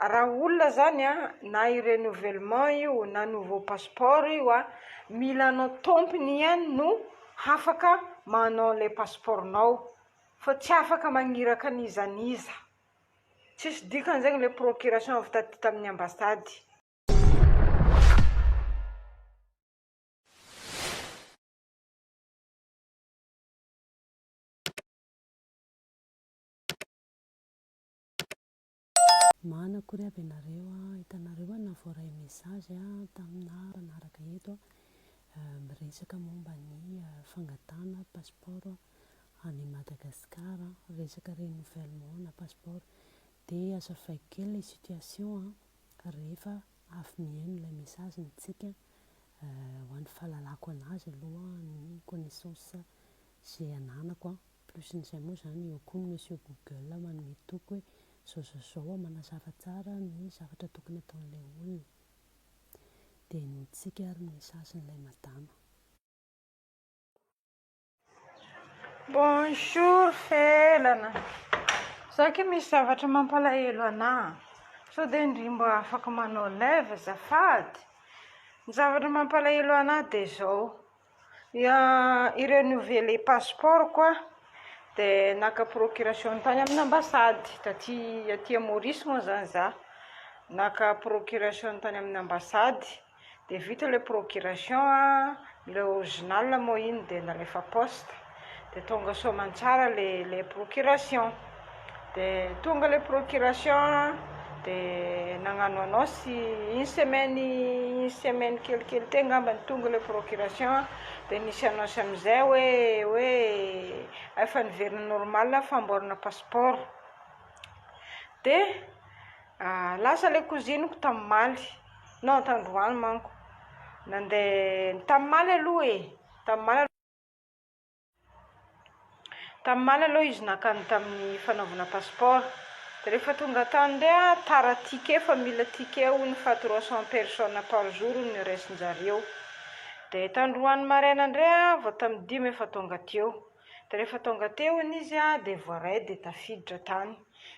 raha olona zany na i-renouvellement io na nouveau passeport io mila anao tompony ihany no afaka manao le passeportnao, fa tsy afaka magniraka n'iza n'iza. Tsisy dikany zegny le procuration avy tamin'ny ambasady. Mana kory aby ianareo hitanareo navoray message taminaraka eto miresaka momba ny fangatana passeport any Madagasikara, resaka renouvellement na passeport. Dia azafady kely le situation rehefa avy mihaino ilay message ntsika ho an'ny fahalalako anazy aloha ny connaissance izay ananako plus n'izay moa zany eo koa ny monsieur Google manome toky hoe zao manazava tsara ny zavatra tokony ataon'ilay olona. Dia nitsika ary ny mesazin'ilay madama. Bonjour Felana, za ke misy zavatra mampalahelo anahy, sao dia ndry mba afaka manao lève azafady. Ny zavatra mampalahelo anahy dia zao, i-renouveler passeport koa dia naka procuration tany amin'ny ambasady aty Maurice moa zany za. Naka procuration tany amin'ny ambasady dia vita le procuration le original moa iny dia nalefa poste. Dia tonga soamantsara le procuration. Dia tonga le procuration dia nagnano anao sy une semaine kelikely teo ngamba ny tonga le procuration. Dia nisy annonce amin'izay hoe efa niverina normal famboarana passeport. Dia lasa le cousineko tamimaly, non tandroany manko nandeha tamimaly aloha tamimaly aloha izy nakany tamin'ny fanaovana passeport. Dia rehefa tonga tany ndray tara ticket, fa mila ticket hono fa 300 personnes par jour no raisinjareo. Dia tandroany maraina indray vao tamin'ny 5 efa tonga teo. Dia rehefa tonga teo izy dia voaray dia tafiditra tany.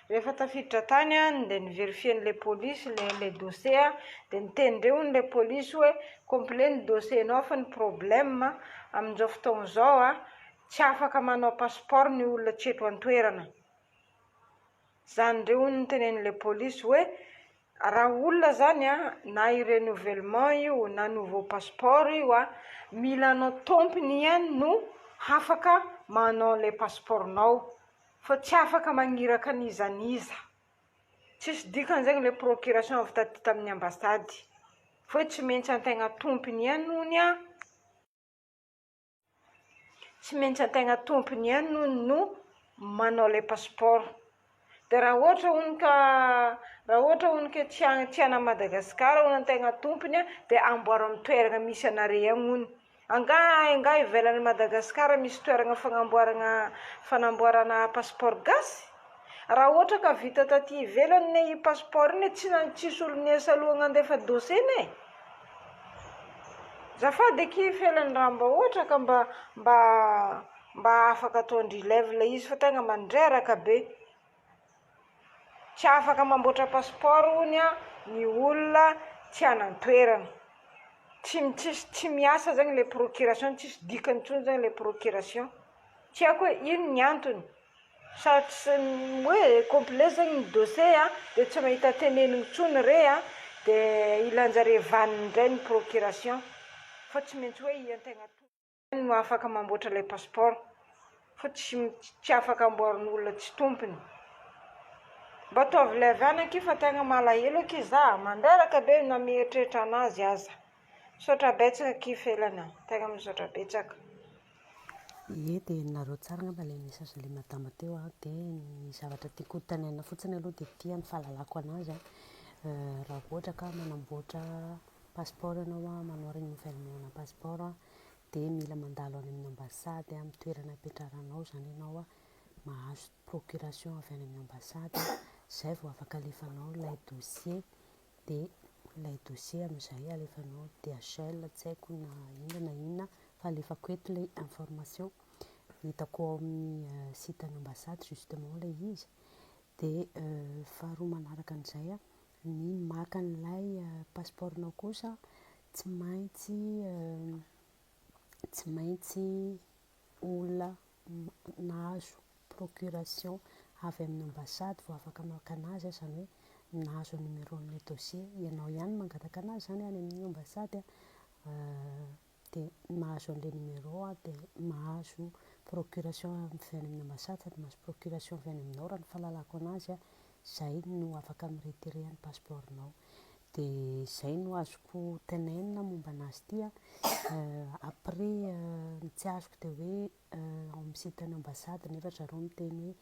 Rehefa tafiditra tany dia niverifie-n'ilay polisy le dossier dia nitendreo n'ilay polisy hoe complet ny dossier-nao fa ny problème amin'izao fotoana izao tsy afaka manao passeport ny olona tsy eto an-toerana. Zany ndreo no nitenen'ilay polisy hoe raha olona zany na i-renouvellement io na nouveau passeport io mila anao tompony ihany no afaka manao le passeportnao, fa tsy afaka magniraka n'iza n'iza. Tsisy dikany zegny le procuration avy tamin'ny ambasady, fa tsy maintsy antegna tompony ihany hono tsy maintsy antegna tompony ihany no manao le passeport. Dia raha ohatra hono ka tsy ana Madagasikara hono antegna tompony dia amboaro amin'ny toerana misy anareo agny hono. Anga ivelan'ny Madagasikara misy toerana fanamboarana passeport gasy. Raha ohatra ka vita taty ivelany passeport iny tsisy olo niasa aloha handefa dossier. Zafady eky Felany raha mba ohatra ka mba afaka ataondry lève ilay izy fa tegna mandreraka be. Tsy afaka mamboatra passeport hono ny olona tsy anan-toerana. Tsy miasa zegny le procuration, tsisy dikany intsony zegny le procuration. Tsy haiko hoe ino ny antony. Sa hoe complet zegny ny dossier dia tsy mahita tenenina intsony dia ilanjare vaniny indray ny procuration. Fa tsy maintsy hoe iantegna tompony no afaka mamboatra le passeport, fa tsy afaka amboarin'olona tsy tompony. Mba ataovy lève any aky fa tegna malahelo aky za, mandreraka be na mieritreritra anazy aza. Misaotra betsaka aky Felana, tegna misaotra betsaka. Ie dia nareo tsara ngamba ilay mesazin'ilay madama teo dia ny zavatra tiako tanena fotsiny aloha dia tia ny fahalalako anazy raha ohatra ka manamboatra passeport ianao manao renouvellement na passeport dia mila mandalo any amin'ny ambasady amin'ny toerana hipetrahanao zany ianao mahazo procuration avy any amin'ny ambasady. Izay vao afaka alefanao ilay dossier, dia ilay dossier amin'izay alefanao DHL, tsy haiko na inona fa alefako eto ilay information hitako ao amin'ny site any ambasady justement ilay izy. Dia faharoa manaraka an'izay ny maka n'ilay pasipaorinao kosa tsy maintsy olona nahazo procuration avy amin'ny ambasady vao afaka maka anazy, zany hoe nahazo numéron'ilay dossier, ianao ihany mangataka anazy zany any amin'ny ambasady dia mahazo an'ilay numéro dia mahazo procuration avy any amin'ny ambasady sady mahazo procuration avy any aminao raha ny fahalalako anazy zay no afaka miretirer ny pasipaorinao. Dia izay no azoko tenenina momba anazy ity après tsy azoko dia hoe ao amin'ny siten'ny ambasady nefa zareo miteny hoe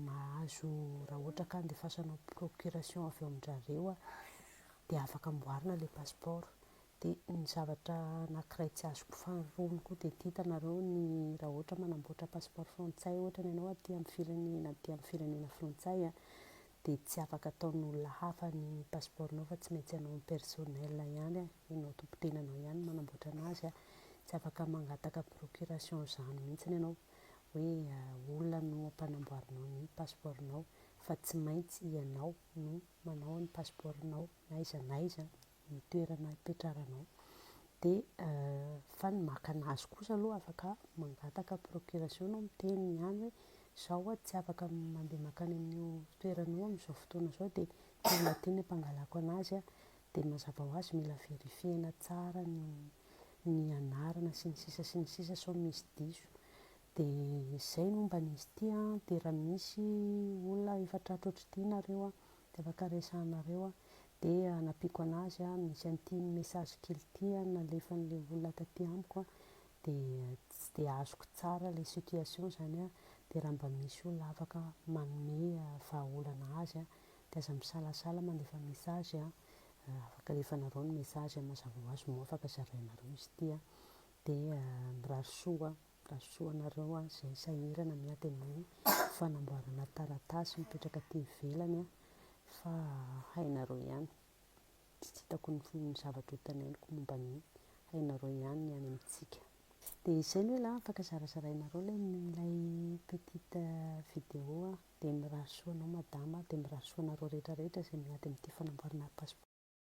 mahazo raha ohatra ka andefasanao procuration avy ao amin'zareo dia afaka amboarina ilay pasipaoro. Dia ny zavatra anankiray tsy azoko faharoana koa dia ity, hitanareo ny raha ohatra manamboatra pasipaoro frantsay ohatra ianao aty amin'ny firenena frantsay dia tsy afaka ataon'olona hafa ny pasipaorinao fa tsy maintsy ianao personnel ihany, ianao tompon-tenanao ihany manamboatra anazy tsy afaka mangataka procuration izany mihitsy ianao hoe olona no ampanamboarinao ny pasipaorinao, fa tsy maintsy ianao no manao ny pasipaorinao n'aiza n'aiza ny toerana hipetraranao. Dia fa ny maka anazy kosa aloha afaka mangataka procuration anao miteny ihany hoe zaho tsy afaka mandeha makany amin'io toerana io amin'izao fotoana izao dia olona ty ny ampangalako anazy dia mazava ho azy mila verifiena tsara ny anarana sy ny sisa sao misy diso. Dia izay no momba n'izy ity dia raha misy olona efa tratra ohatr'ity nareo dia afaka resahinareo dia anapiako anazy misy an'ity message kely ity nalefan'ilay olona taty amiko dia tsy dia azoko tsara ilay situation zany dia raha mba misy olona afaka manome vahaolana azy dia aza misalasala mandefa message afaka alefanareo ny message mazava ho azy moa afaka zarainareo izy ity dia mirarosoa anareo izay sahirana miady amin'ny fanamboarana taratasy mipetraka aty ivelany fa hainareo ihany, tsy hitako ny zavatra ho teneniko momba ny hainareo ihany ny any amintsika. Dia izay no hoe afaka zarazarainareo ilay petite vidéo dia mirarosoa anao madama dia mirarosoa anareo rehetrarehetra izay miady amin'ity fanamboarana pasipaoro.